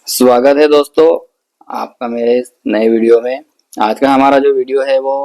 स्वागत है दोस्तों आपका मेरे इस नए वीडियो में। आज का हमारा जो वीडियो है वो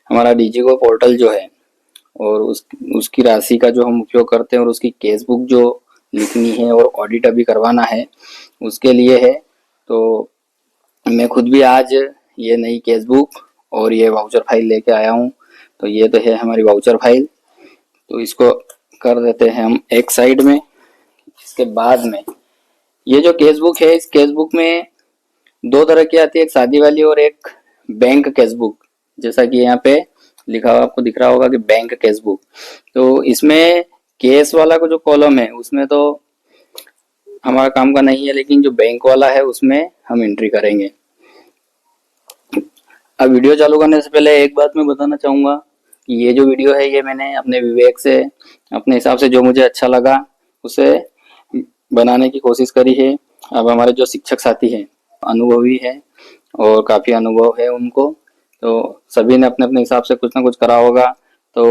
हमारा डीजीगो पोर्टल जो है और उसकी राशि का जो हम उपयोग करते हैं और उसकी केस बुक जो लिखनी है और ऑडिट अभी करवाना है उसके लिए है। तो मैं खुद भी आज ये नई केस बुक और ये वाउचर फाइल लेके आया हूँ। तो ये तो है हमारी वाउचर फाइल, तो इसको कर देते हैं हम एक साइड में। इसके बाद में ये जो केस बुक है, इस केस बुक में दो तरह की आती है, एक सादी वाली और एक बैंक केस बुक। जैसा कि यहाँ पे लिखा हुआ आपको दिख रहा होगा कि बैंक केस बुक। तो इसमें केस वाला को जो कॉलम है उसमें तो हमारा काम का नहीं है, लेकिन जो बैंक वाला है उसमें हम एंट्री करेंगे। अब वीडियो चालू करने से पहले एक बात मैं बताना चाहूंगा कि ये जो वीडियो है ये मैंने अपने विवेक से, अपने हिसाब से जो मुझे अच्छा लगा उसे बनाने की कोशिश करी है। अब हमारे जो शिक्षक साथी हैं अनुभवी है और काफी अनुभव है उनको, तो सभी ने अपने अपने हिसाब से कुछ ना कुछ करा होगा। तो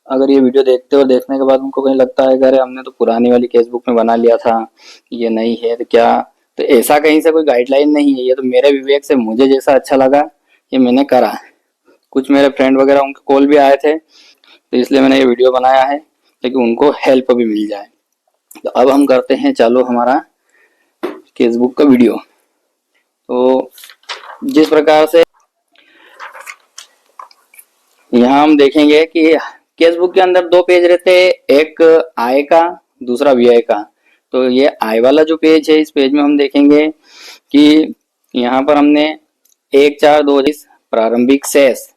अगर ये वीडियो देखते हो, देखने के बाद उनको कहीं लगता है कि अरे हमने तो पुरानी वाली केस बुक में बना लिया था, ये नहीं है तो क्या, तो ऐसा कहीं से कोई गाइडलाइन नहीं है। ये तो मेरे विवेक से मुझे जैसा अच्छा लगा ये मैंने करा। कुछ मेरे फ्रेंड वगैरह उनके कॉल भी आए थे तो इसलिए मैंने ये वीडियो बनाया है, लेकिन उनको हेल्प भी मिल जाए। तो अब हम करते हैं चालू हमारा केस बुक का वीडियो। तो जिस प्रकार से यहाँ हम देखेंगे कि केस बुक के अंदर दो पेज रहते हैं, एक आय का दूसरा व्यय का। तो ये आय वाला जो पेज है, इस पेज में हम देखेंगे कि यहाँ पर हमने 1/4/2020 प्रारंभिक शेष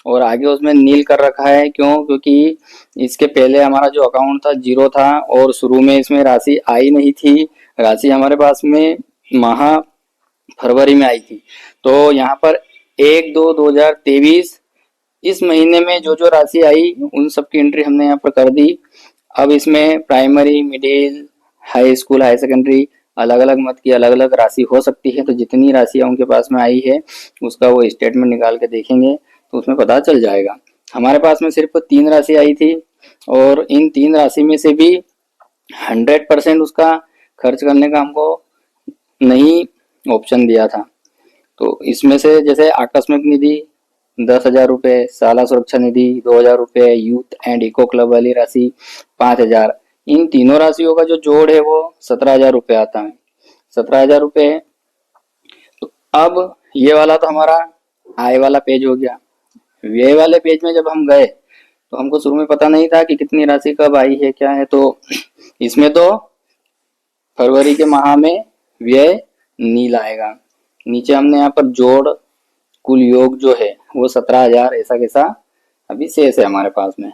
और आगे उसमें नील कर रखा है। क्यों? क्योंकि इसके पहले हमारा जो अकाउंट था जीरो था और शुरू में इसमें राशि आई नहीं थी। राशि हमारे पास में माह फरवरी में आई थी। तो यहाँ पर 1/2/2023 इस महीने में जो जो राशि आई उन सब की एंट्री हमने यहाँ पर कर दी। अब इसमें primary, middle, high school, high secondary अलग अलग मत की अलग अलग राशि हो सकती है। तो जितनी राशियां उनके पास में आई है उसका वो स्टेटमेंट निकाल के देखेंगे तो उसमें पता चल जाएगा। हमारे पास में सिर्फ 3 राशि आई थी और इन 3 राशि में से भी 100% उसका खर्च करने का हमको नहीं ऑप्शन दिया था। तो इसमें से जैसे आकस्मिक निधि 10,000 रुपये, साला सुरक्षा निधि 2,000 रुपये, यूथ एंड इको क्लब वाली राशि 5,000, इन तीनों राशियों का जो जोड़ है वो 17,000 रुपये आता है। 17,000 रुपये। तो अब ये वाला तो हमारा आय वाला पेज हो गया। व्यय वाले पेज में जब हम गए तो हमको शुरू में पता नहीं था कि कितनी राशि कब आई है क्या है। तो इसमें तो फरवरी के माह में व्यय नील आएगा। नीचे हमने यहाँ पर जोड़ कुल योग जो है वो 17,000 ऐसा कैसा अभी शेष है हमारे पास में।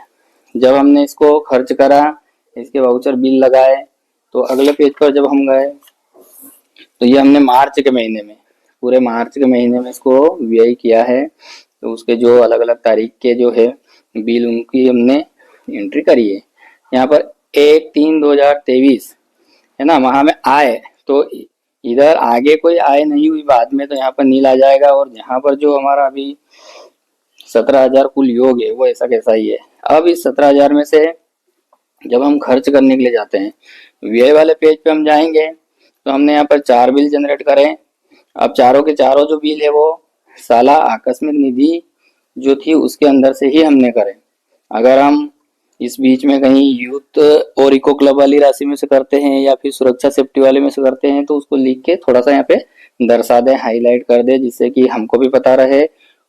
जब हमने इसको खर्च करा, इसके वाउचर बिल लगाए, तो अगले पेज पर जब हम गए तो ये हमने मार्च के महीने में, पूरे मार्च के महीने में इसको व्यय किया है। तो उसके जो अलग अलग तारीख के जो है बिल उनकी हमने एंट्री करी है। यहाँ पर 1/3/2023 है ना, माह में आए तो इधर आगे कोई आय नहीं हुई बाद में, तो यहाँ पर नील आ जाएगा। और यहाँ पर जो हमारा अभी 17,000 कुल योग है वो ऐसा कैसा ही है। अब इस 17,000 में से जब हम खर्च करने के लिए जाते हैं, व्यय वाले पेज पे हम जाएंगे तो हमने यहाँ पर 4 बिल जनरेट करें। अब चारों के चारों जो बिल है वो साला आकस्मिक निधि जो थी उसके अंदर से ही हमने करें। अगर हम इस बीच में कहीं यूथ और इको क्लब वाली राशि में से करते हैं या फिर सुरक्षा सेफ्टी वाले में से करते हैं तो उसको लिख के थोड़ा सा यहाँ पे दर्शा दे, हाईलाइट कर दे, जिससे कि हमको भी पता रहे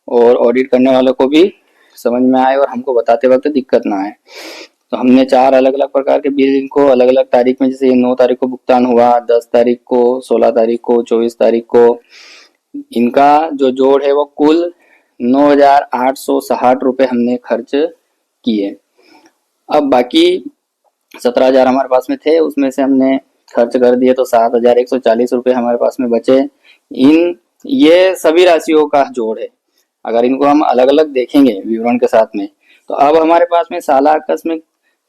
और ऑडिट करने वालों को भी समझ में आए और हमको बताते वक्त दिक्कत ना आए। तो हमने 4 अलग अलग प्रकार के बिल को अलग अलग तारीख में, जैसे 9 तारीख को भुगतान हुआ, 10 तारीख को, 16 तारीख को, 24 तारीख को, इनका जो जोड़ है वो कुल 9,860 रुपये हमने खर्च किए। अब बाकी 17,000 हमारे पास में थे, उसमें से हमने खर्च कर दिए तो 7,140 रुपये हमारे पास में बचे। ये सभी राशियों का जोड़ है। अगर इनको हम अलग अलग देखेंगे विवरण के साथ में तो अब हमारे पास में साला आकस्मिक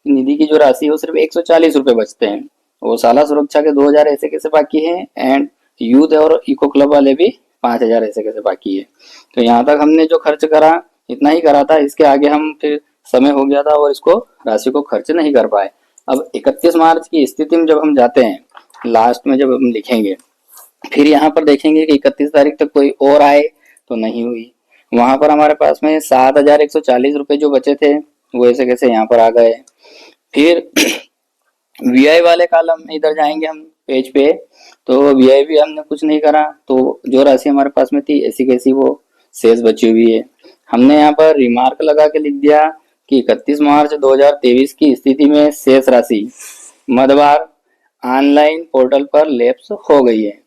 निधि की जो राशि है वो सिर्फ 140 रुपये बचते हैं। वो साला सुरक्षा के 2,000 ऐसे कैसे बाकी हैं एंड यूथ और इको क्लब वाले भी 5,000 ऐसे कैसे बाकी है। तो यहाँ तक हमने जो खर्च करा इतना ही करा था, इसके आगे हम फिर समय हो गया था और इसको राशि को खर्च नहीं कर पाए। अब 31 मार्च की स्थिति में जब हम जाते हैं, लास्ट में जब हम लिखेंगे फिर यहाँ पर देखेंगे कि 31 तारीख तक कोई और आए तो नहीं हुई। वहां पर हमारे पास में 7,140 रुपए जो बचे थे वो ऐसे कैसे यहाँ पर आ गए। फिर वीआई वाले कॉलम में इधर जाएंगे हम पेज पे, तो वीआई भी हमने कुछ नहीं करा, तो जो राशि हमारे पास में थी ऐसी कैसी वो शेष बची हुई है। हमने यहाँ पर रिमार्क लगा के लिख दिया कि 31 मार्च 2023 की स्थिति में शेष राशि मदवार ऑनलाइन पोर्टल पर लैप्स हो गई है,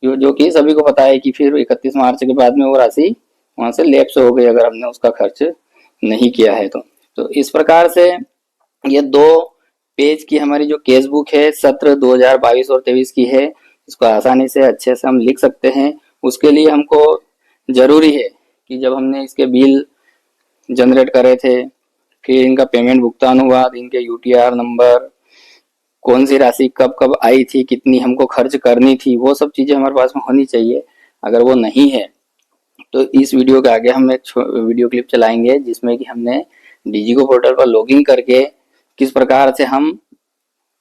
जो कि सभी को पता है कि फिर 31 मार्च के बाद में वो राशि वहां से लैप्स हो गई अगर हमने उसका खर्च नहीं किया है तो इस प्रकार से ये 2 पेज की हमारी जो केस बुक है सत्र 2022 और 23 की है, इसको आसानी से अच्छे से हम लिख सकते हैं। उसके लिए हमको जरूरी है कि जब हमने इसके बिल जनरेट करे थे, फिर इनका पेमेंट भुगतान हुआ, इनके यूटीआर नंबर, कौन सी राशि कब कब आई थी, कितनी हमको खर्च करनी थी, वो सब चीजें हमारे पास में होनी चाहिए। अगर वो नहीं है तो इस वीडियो के आगे हम एक वीडियो क्लिप चलाएंगे जिसमें कि हमने डीजीको पोर्टल पर लॉगिन करके किस प्रकार से हम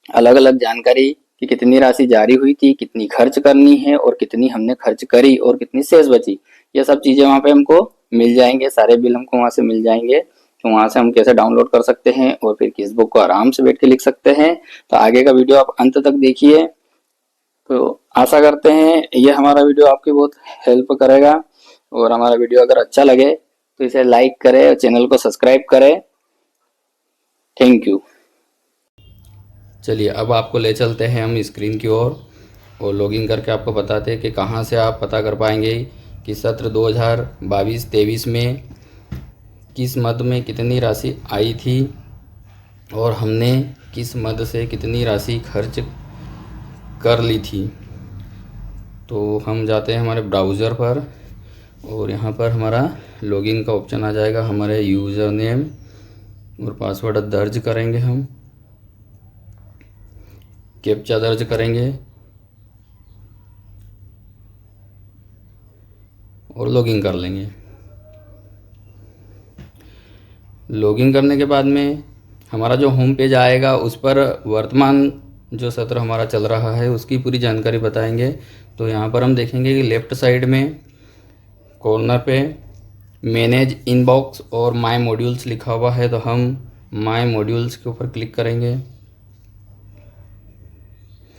अलग अलग जानकारी कि कितनी राशि जारी हुई थी, कितनी खर्च करनी है और कितनी हमने खर्च करी और कितनी शेष बची, ये सब चीजें वहां पे हमको मिल जाएंगे। सारे बिल हमको वहां से मिल जाएंगे, तो वहां से हम कैसे डाउनलोड कर सकते हैं और फिर केस बुक को आराम से बैठ के लिख सकते हैं। तो आगे का वीडियो आप अंत तक देखिए। तो आशा करते हैं ये हमारा वीडियो आपकी बहुत हेल्प करेगा, और हमारा वीडियो अगर अच्छा लगे तो इसे लाइक करें और चैनल को सब्सक्राइब करें। Thank you. चलिए अब आपको ले चलते हैं हम स्क्रीन की ओर और लॉगिन करके आपको बताते हैं कि कहां से आप पता कर पाएंगे कि सत्र 2022-23 में किस मद में कितनी राशि आई थी और हमने किस मद से कितनी राशि खर्च कर ली थी। तो हम जाते हैं हमारे ब्राउज़र पर और यहाँ पर हमारा लॉगिन का ऑप्शन आ जाएगा। हमारे यूज़र नेम और पासवर्ड दर्ज करेंगे, हम कैप्चा दर्ज करेंगे और लॉगिन कर लेंगे। लॉगिन करने के बाद में हमारा जो होम पेज आएगा उस पर वर्तमान जो सत्र हमारा चल रहा है उसकी पूरी जानकारी बताएंगे। तो यहाँ पर हम देखेंगे कि लेफ़्ट साइड में कॉर्नर पे मैनेज इनबॉक्स और माय मॉड्यूल्स लिखा हुआ है, तो हम माय मॉड्यूल्स के ऊपर क्लिक करेंगे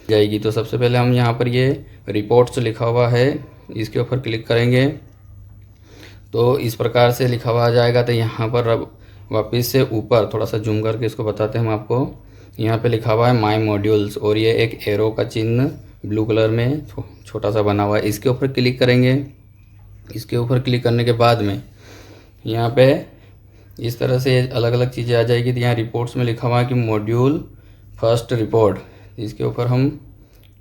जाएगी। तो सबसे पहले हम यहाँ पर ये रिपोर्ट्स लिखा हुआ है इसके ऊपर क्लिक करेंगे, तो इस प्रकार से लिखा हुआ आ जाएगा। तो यहाँ पर अब वापस से ऊपर थोड़ा सा जूम करके इसको बताते हैं हम आपको। यहाँ पे लिखा हुआ है माय मॉड्यूल्स और ये एक एरो का चिन्ह ब्लू कलर में छोटा सा बना हुआ है, इसके ऊपर क्लिक करेंगे। इसके ऊपर क्लिक करने के बाद में यहाँ पे इस तरह से अलग अलग चीज़ें आ जाएगी। तो यहाँ रिपोर्ट्स में लिखा हुआ है कि मॉड्यूल फर्स्ट रिपोर्ट, इसके ऊपर हम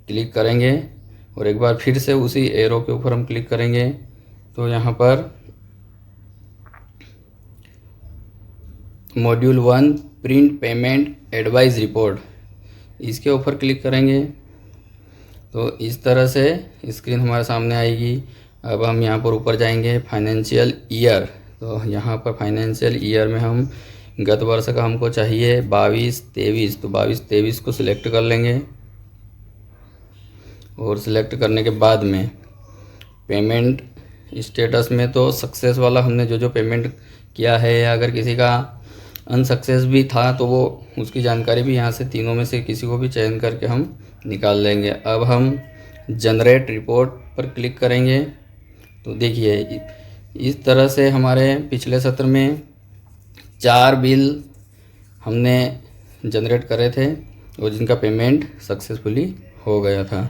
क्लिक करेंगे और एक बार फिर से उसी एरो के ऊपर हम क्लिक करेंगे। तो यहाँ पर module 1 print payment advice report, इसके ऊपर क्लिक करेंगे। तो इस तरह से स्क्रीन हमारे सामने आएगी। अब हम यहाँ पर ऊपर जाएंगे फाइनेंशियल ईयर, तो यहाँ पर फाइनेंशियल ईयर में हम गत वर्ष का हमको चाहिए 22-23, तो 22-23 को सिलेक्ट कर लेंगे और सिलेक्ट करने के बाद में पेमेंट स्टेटस में तो सक्सेस वाला हमने जो पेमेंट किया है, या अगर किसी का अनसक्सेस भी था तो वो उसकी जानकारी भी यहाँ से तीनों में से किसी को भी चयन करके हम निकाल लेंगे। अब हम जनरेट रिपोर्ट पर क्लिक करेंगे। तो देखिए इस तरह से हमारे पिछले सत्र में 4 बिल हमने जनरेट करे थे और जिनका पेमेंट सक्सेसफुली हो गया था।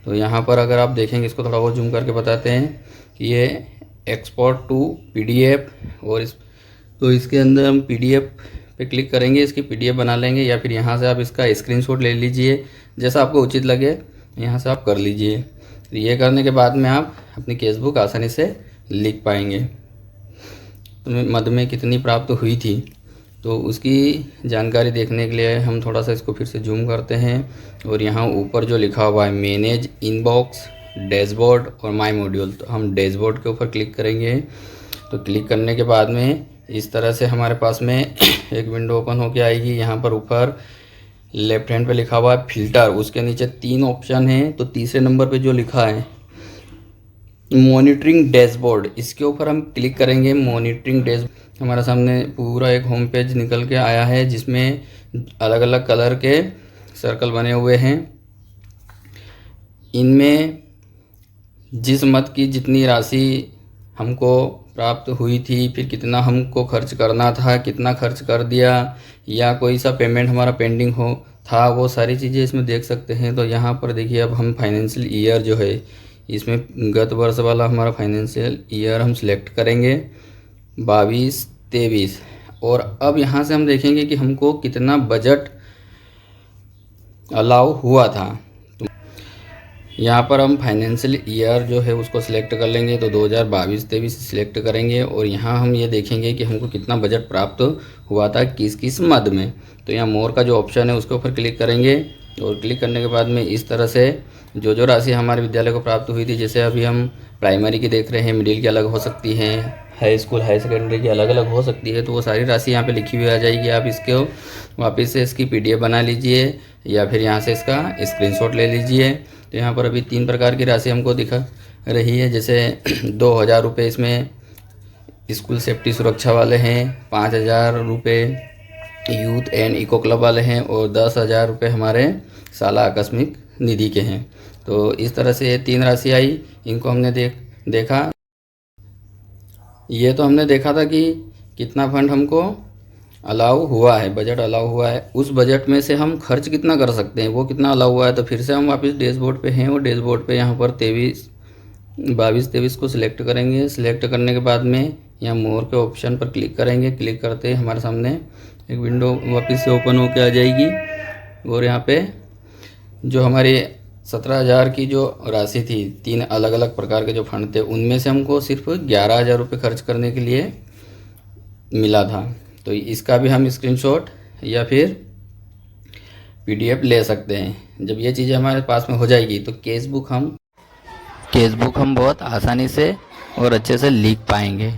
तो यहाँ पर अगर आप देखेंगे, इसको थोड़ा और जूम करके बताते हैं कि ये एक्सपोर्ट टू पीडीएफ, और तो इसके अंदर हम पीडीएफ पे क्लिक करेंगे, इसकी पीडीएफ बना लेंगे, या फिर यहाँ से आप इसका स्क्रीनशॉट ले लीजिए, जैसा आपको उचित लगे यहाँ से आप कर लीजिए। तो ये करने के बाद में आप अपनी केस बुक आसानी से लिख पाएंगे। तो मद में कितनी प्राप्त हुई थी तो उसकी जानकारी देखने के लिए हम थोड़ा सा इसको फिर से जूम करते हैं और यहाँ ऊपर जो लिखा हुआ है मैनेज इनबॉक्स, डैशबोर्ड और माय मॉड्यूल, तो हम डैशबोर्ड के ऊपर क्लिक करेंगे। तो क्लिक करने के बाद में इस तरह से हमारे पास में एक विंडो ओपन होके आएगी। यहाँ पर ऊपर लेफ्ट हैंड पे लिखा हुआ है फिल्टर, उसके नीचे 3 ऑप्शन हैं। तो तीसरे नंबर पे जो लिखा है मॉनिटरिंग डैशबोर्ड, इसके ऊपर हम क्लिक करेंगे। मॉनिटरिंग डैशबोर्ड हमारा सामने पूरा एक होम पेज निकल के आया है, जिसमें अलग अलग कलर के सर्कल बने हुए हैं। इनमें जिस मद की जितनी राशि हमको प्राप्त हुई थी, फिर कितना हमको खर्च करना था, कितना खर्च कर दिया, या कोई सा पेमेंट हमारा पेंडिंग हो था, वो सारी चीज़ें इसमें देख सकते हैं। तो यहाँ पर देखिए, अब हम फाइनेंशियल ईयर जो है इसमें गत वर्ष वाला हमारा फाइनेंशियल ईयर हम सिलेक्ट करेंगे 22-23। और अब यहाँ से हम देखेंगे कि हमको कितना बजट अलाउ हुआ था। तो यहाँ पर हम फाइनेंशियल ईयर जो है उसको सिलेक्ट कर लेंगे, तो 2022-23 सिलेक्ट करेंगे। और यहाँ हम ये देखेंगे कि हमको कितना बजट प्राप्त हुआ था किस किस मद में। तो यहाँ मोर का जो ऑप्शन है उसके ऊपर क्लिक करेंगे, और क्लिक करने के बाद में इस तरह से जो राशि हमारे विद्यालय को प्राप्त हुई थी, जैसे अभी हम प्राइमरी की देख रहे हैं, मिडिल की अलग हो सकती है, हाई स्कूल हाई सेकेंडरी की अलग अलग हो सकती है, तो वो सारी राशि यहाँ पे लिखी हुई आ जाएगी। आप इसको वापस से इसकी PDF बना लीजिए, या फिर यहाँ से इसका स्क्रीनशॉट ले लीजिए। तो यहाँ पर अभी 3 प्रकार की राशि हमको दिखा रही है, जैसे 2000 रुपये इसमें स्कूल सेफ्टी सुरक्षा वाले हैं, 5000 रुपये यूथ एंड इको क्लब वाले हैं, और 10,000 रुपये हमारे साला आकस्मिक निधि के हैं। तो इस तरह से ये 3 राशि आई, इनको हमने देखा। ये तो हमने देखा था कि कितना फंड हमको अलाउ हुआ है, बजट अलाउ हुआ है। उस बजट में से हम खर्च कितना कर सकते हैं, वो कितना अलाउ हुआ है। तो फिर से हम वापस डैशबोर्ड पे हैं, और डैशबोर्ड पे यहाँ पर 22-23 को सिलेक्ट करेंगे। सिलेक्ट करने के बाद में यहाँ मोर के ऑप्शन पर क्लिक करेंगे। क्लिक करते हमारे सामने एक विंडो वापस से ओपन होकर आ जाएगी, और यहाँ पे जो हमारे 17,000 की जो राशि थी, 3 अलग अलग प्रकार के जो फंड थे, उनमें से हमको सिर्फ 11,000 रुपये खर्च करने के लिए मिला था। तो इसका भी हम स्क्रीनशॉट या फिर PDF ले सकते हैं। जब ये चीज़ें हमारे पास में हो जाएगी तो केस बुक हम बहुत आसानी से और अच्छे से लिख पाएंगे।